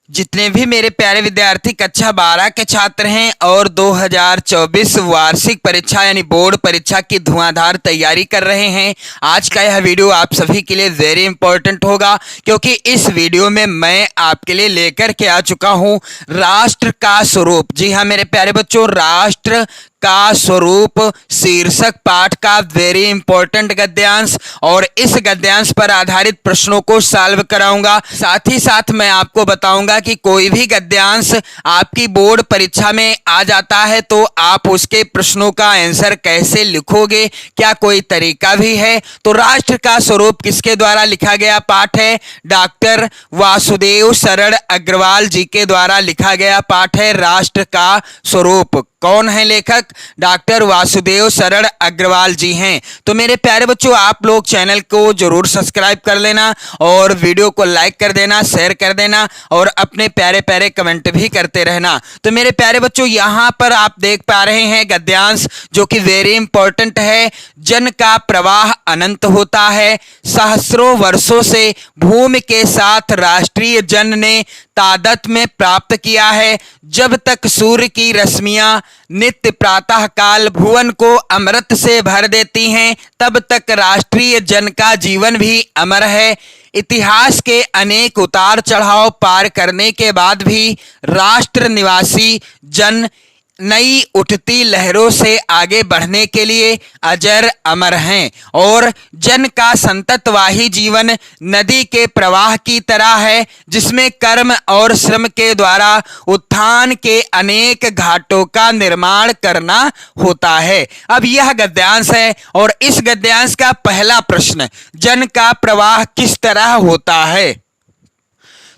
जितने भी मेरे प्यारे विद्यार्थी कक्षा 12 के छात्र हैं और 2024 वार्षिक परीक्षा यानी बोर्ड परीक्षा की धुआंधार तैयारी कर रहे हैं, आज का यह वीडियो आप सभी के लिए वेरी इंपॉर्टेंट होगा, क्योंकि इस वीडियो में मैं आपके लिए लेकर के आ चुका हूं राष्ट्र का स्वरूप। जी हाँ मेरे प्यारे बच्चों, राष्ट्र का स्वरूप शीर्षक पाठ का वेरी इंपॉर्टेंट गद्यांश, और इस गद्यांश पर आधारित प्रश्नों को सॉल्व कराऊंगा। साथ ही साथ मैं आपको बताऊंगा कि कोई भी गद्यांश आपकी बोर्ड परीक्षा में आ जाता है तो आप उसके प्रश्नों का आंसर कैसे लिखोगे, क्या कोई तरीका भी है। तो राष्ट्र का स्वरूप किसके द्वारा लिखा गया पाठ है? डॉक्टर वासुदेव शरण अग्रवाल जी के द्वारा लिखा गया पाठ है राष्ट्र का स्वरूप। कौन है लेखक? डॉक्टर वासुदेव शरण अग्रवाल जी हैं। तो मेरे प्यारे बच्चों, आप लोग चैनल को जरूर सब्सक्राइब कर लेना और वीडियो को लाइक कर देना, शेयर कर देना और अपने प्यारे प्यारे कमेंट भी करते रहना। तो मेरे प्यारे बच्चों, यहाँ पर आप देख पा रहे हैं गद्यांश जो कि वेरी इंपॉर्टेंट है। जन का प्रवाह अनंत होता है, सहस्रों वर्षों से भूमि के साथ राष्ट्रीय जन ने तादात्म्य प्राप्त किया है। जब तक सूर्य की रश्मियां नित्य प्रातः काल भुवन को अमृत से भर देती हैं, तब तक राष्ट्रीय जन का जीवन भी अमर है। इतिहास के अनेक उतार चढ़ाव पार करने के बाद भी राष्ट्र निवासी जन नई उठती लहरों से आगे बढ़ने के लिए अजर अमर हैं, और जन का संततवाही जीवन नदी के प्रवाह की तरह है, जिसमें कर्म और श्रम के द्वारा उत्थान के अनेक घाटों का निर्माण करना होता है। अब यह गद्यांश है और इस गद्यांश का पहला प्रश्न, जन का प्रवाह किस तरह होता है।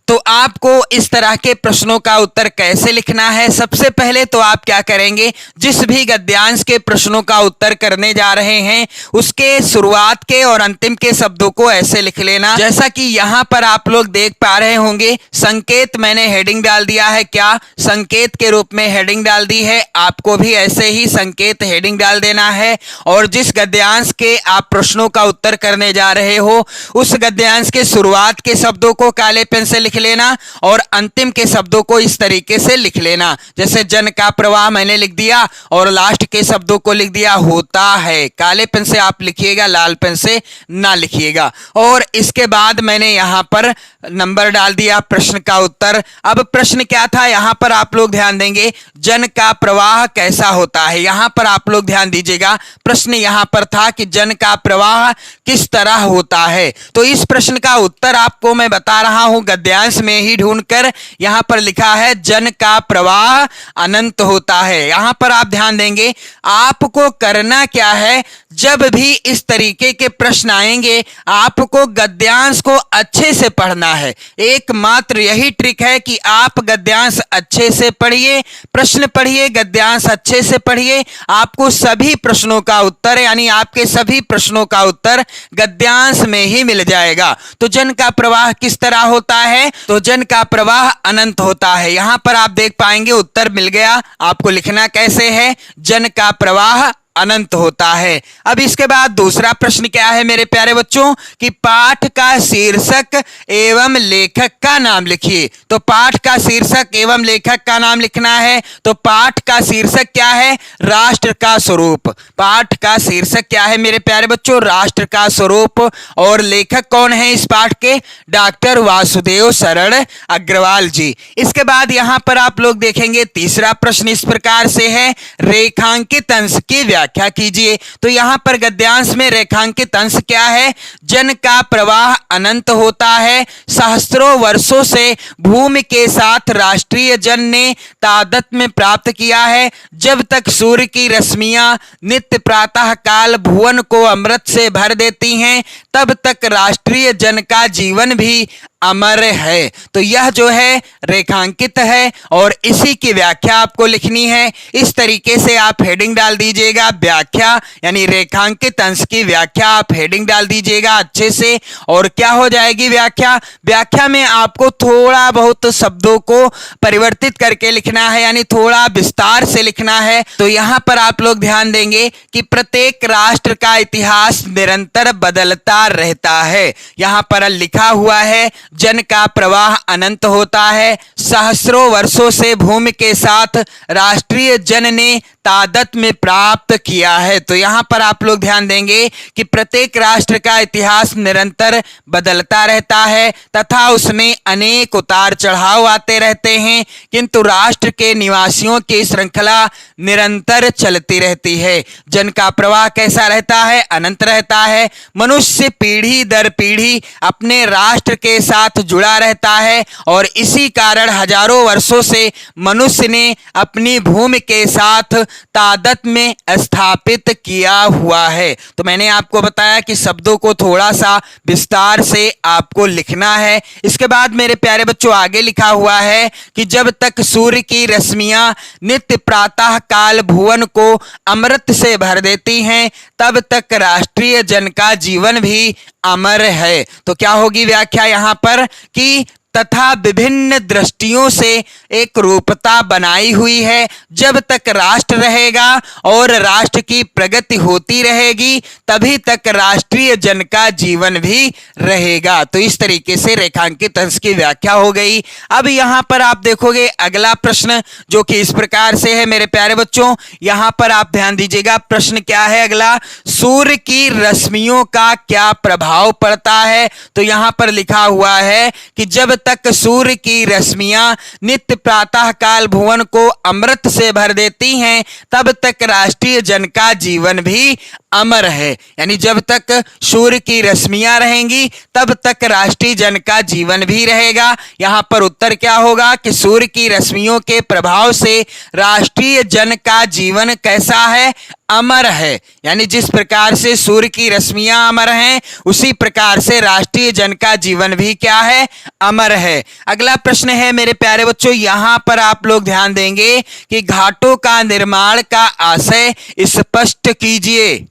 तो आपको इस तरह के प्रश्नों का उत्तर कैसे लिखना है? सबसे पहले तो आप क्या करेंगे, जिस भी गद्यांश के प्रश्नों का उत्तर करने जा रहे हैं उसके शुरुआत के और अंतिम के शब्दों को ऐसे लिख लेना। जैसा कि यहाँ पर आप लोग देख पा रहे होंगे, संकेत मैंने हेडिंग डाल दिया है। क्या संकेत के रूप में हेडिंग डाल दी है, आपको भी ऐसे ही संकेत हेडिंग डाल देना है। और जिस गद्यांश के आप प्रश्नों का उत्तर करने जा रहे हो उस गद्यांश के शुरुआत के शब्दों को काले पेन से लिख लेना और अंतिम के शब्दों को इस तरीके से लिख लेना। जैसे जन का प्रवाह मैंने लिख दिया और लास्ट के शब्दों को लिख दिया होता है। काले पेन से आप लिखिएगा, लाल पेन से ना लिखिएगा। और इसके बाद मैंने यहां पर नंबर डाल दिया प्रश्न का उत्तर। अब प्रश्न क्या था, यहां पर आप लोग ध्यान देंगे, जन का प्रवाह कैसा होता है। यहां पर आप लोग ध्यान दीजिएगा, प्रश्न यहां पर था कि जन का प्रवाह किस तरह होता है। तो इस प्रश्न का उत्तर आपको मैं बता रहा हूं गद्यांश में ही ढूंढकर। यहां पर लिखा है जन का प्रवाह अनंत होता है। यहां पर आप ध्यान देंगे, आपको करना क्या है, जब भी इस तरीके के प्रश्न आएंगे आपको गद्यांश को अच्छे से पढ़ना है। एकमात्र यही ट्रिक है कि आप गद्यांश अच्छे से पढ़िए, प्रश्न पढ़िए, गद्यांश अच्छे से पढ़िए। आपको सभी प्रश्नों का उत्तर यानी आपके सभी प्रश्नों का उत्तर गद्यांश में ही मिल जाएगा। तो जन का प्रवाह किस तरह होता है, तो जन का प्रवाह अनंत होता है। यहां पर आप देख पाएंगे उत्तर मिल गया। आपको लिखना कैसे है, जन का प्रवाह अनंत होता है। अब इसके बाद दूसरा प्रश्न क्या है मेरे प्यारे बच्चों, कि पाठ का शीर्षक एवं लेखक का नाम लिखिए। तो पाठ का शीर्षक एवं लेखक का नाम लिखना है। तो पाठ का शीर्षक क्या है, राष्ट्र का स्वरूप। पाठ का शीर्षक क्या है मेरे प्यारे बच्चों, राष्ट्र का स्वरूप। और लेखक कौन है इस पाठ के, डॉक्टर वासुदेव शरण अग्रवाल जी। इसके बाद यहां पर आप लोग देखेंगे तीसरा प्रश्न इस प्रकार से है, रेखांकित अंश की व्याख्या कीजिए। तो यहां पर गद्यांश में रेखांकित अंश क्या है, जन का प्रवाह अनंत होता है, सहस्त्रों वर्षों से भूमि के साथ राष्ट्रीय जन ने तादात्म्य प्राप्त किया है। जब तक सूर्य की रश्मियां नित्य प्रातः काल भुवन को अमृत से भर देती हैं, तब तक राष्ट्रीय जन का जीवन भी अमर है। तो यह जो है रेखांकित है और इसी की व्याख्या आपको लिखनी है। इस तरीके से आप हेडिंग डाल दीजिएगा, व्याख्या यानी रेखांकित अंश की व्याख्या आप हेडिंग डाल दीजिएगा अच्छे से। और क्या हो जाएगी व्याख्या, व्याख्या में आपको थोड़ा बहुत शब्दों को परिवर्तित करके लिखना है, यानी थोड़ा विस्तार से लिखना है। तो यहां पर आप लोग ध्यान देंगे कि प्रत्येक राष्ट्र का इतिहास निरंतर बदलता रहता है। यहां पर लिखा हुआ है जन का प्रवाह अनंत होता है। सहस्रों वर्षों से भूमि के साथ राष्ट्रीय जन ने तादात्म्य प्राप्त किया है। तो यहाँ पर आप लोग ध्यान देंगे कि प्रत्येक राष्ट्र का इतिहास निरंतर बदलता रहता है तथा उसमें अनेक उतार चढ़ाव आते रहते हैं, किंतु राष्ट्र के निवासियों की श्रृंखला निरंतर चलती रहती है। जन का प्रवाह कैसा रहता है? अनंत रहता है। मनुष्य पीढ़ी दर पीढ़ी अपने राष्ट्र के साथ जुड़ा रहता है और इसी कारण हजारों वर्षों से मनुष्य ने अपनी भूमि के साथ तादात्म्य स्थापित किया हुआ है। तो मैंने आपको बताया कि शब्दों को थोड़ा सा विस्तार से आपको लिखना है। इसके बाद मेरे प्यारे बच्चों आगे लिखा हुआ है कि जब तक सूर्य की रश्मियां नित्य प्रातः काल भुवन को अमृत से भर देती हैं, तब तक राष्ट्रीय जन का जीवन भी अमर है। तो क्या होगी व्याख्या यहां पर कि तथा विभिन्न दृष्टियों से एक रूपता बनाई हुई है। जब तक राष्ट्र रहेगा और राष्ट्र की प्रगति होती रहेगी, तभी तक राष्ट्रीय जन का जीवन भी रहेगा। तो इस तरीके से रेखांकित अंश की व्याख्या हो गई। अब यहां पर आप देखोगे अगला प्रश्न जो कि इस प्रकार से है मेरे प्यारे बच्चों, यहां पर आप ध्यान दीजिएगा। प्रश्न क्या है अगला? सूर्य की रश्मियों का क्या प्रभाव पड़ता है? तो यहां पर लिखा हुआ है कि जब तक सूर्य की रश्मियां नित्य प्रातः काल भुवन को अमृत से भर देती हैं, तब तक राष्ट्रीय जन का जीवन भी अमर है। यानी जब तक सूर्य की रश्मियां रहेंगी तब तक राष्ट्रीय जन का जीवन भी रहेगा। यहां पर उत्तर क्या होगा कि सूर्य की रश्मियों के प्रभाव से राष्ट्रीय जन का जीवन कैसा है? अमर है। यानी जिस प्रकार से सूर्य की रश्मियां अमर हैं, उसी प्रकार से राष्ट्रीय जन का जीवन भी क्या है? अमर है। अगला प्रश्न है मेरे प्यारे बच्चों, यहां पर आप लोग ध्यान देंगे कि घाटों का निर्माण का आशय स्पष्ट कीजिए।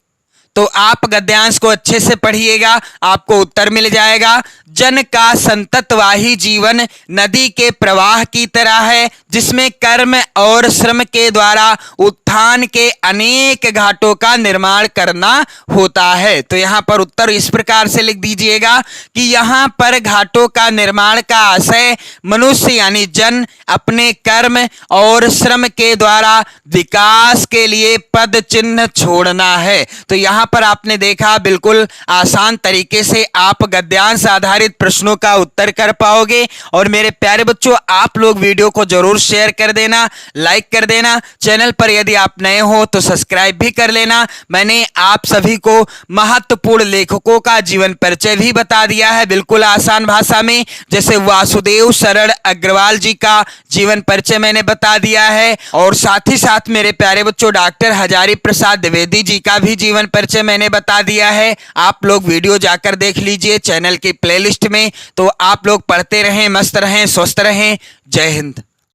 तो आप गद्यांश को अच्छे से पढ़िएगा, आपको उत्तर मिल जाएगा। जन का संततवाही जीवन नदी के प्रवाह की तरह है, जिसमें कर्म और श्रम के द्वारा उत्थान के अनेक घाटों का निर्माण करना होता है। तो यहाँ पर उत्तर इस प्रकार से लिख दीजिएगा कि यहाँ पर घाटों का निर्माण का आशय मनुष्य यानी जन अपने कर्म और श्रम के द्वारा विकास के लिए पद चिन्ह छोड़ना है। तो यहाँ पर आपने देखा बिल्कुल आसान तरीके से आप गद्यांश आधारित प्रश्नों का उत्तर कर पाओगे। और मेरे प्यारे बच्चों, आप लोग वीडियो को जरूर शेयर कर देना, लाइक कर देना। चैनल पर यदि आप नए हो तो सब्सक्राइब भी कर लेना। मैंने आप सभी को महत्वपूर्ण लेखकों का जीवन परिचय भी बता दिया है बिल्कुल आसान भाषा में। जैसे वासुदेव शरण अग्रवाल जी का जीवन परिचय मैंने बता दिया है, और साथ ही साथ मेरे प्यारे बच्चों डॉक्टर हजारी प्रसाद द्विवेदी जी का भी जीवन परिचय मैंने बता दिया है। आप लोग वीडियो जाकर देख लीजिए चैनल की प्लेलिस्ट में। तो आप लोग पढ़ते रहें, मस्त रहें, स्वस्थ रहें। जय हिंद।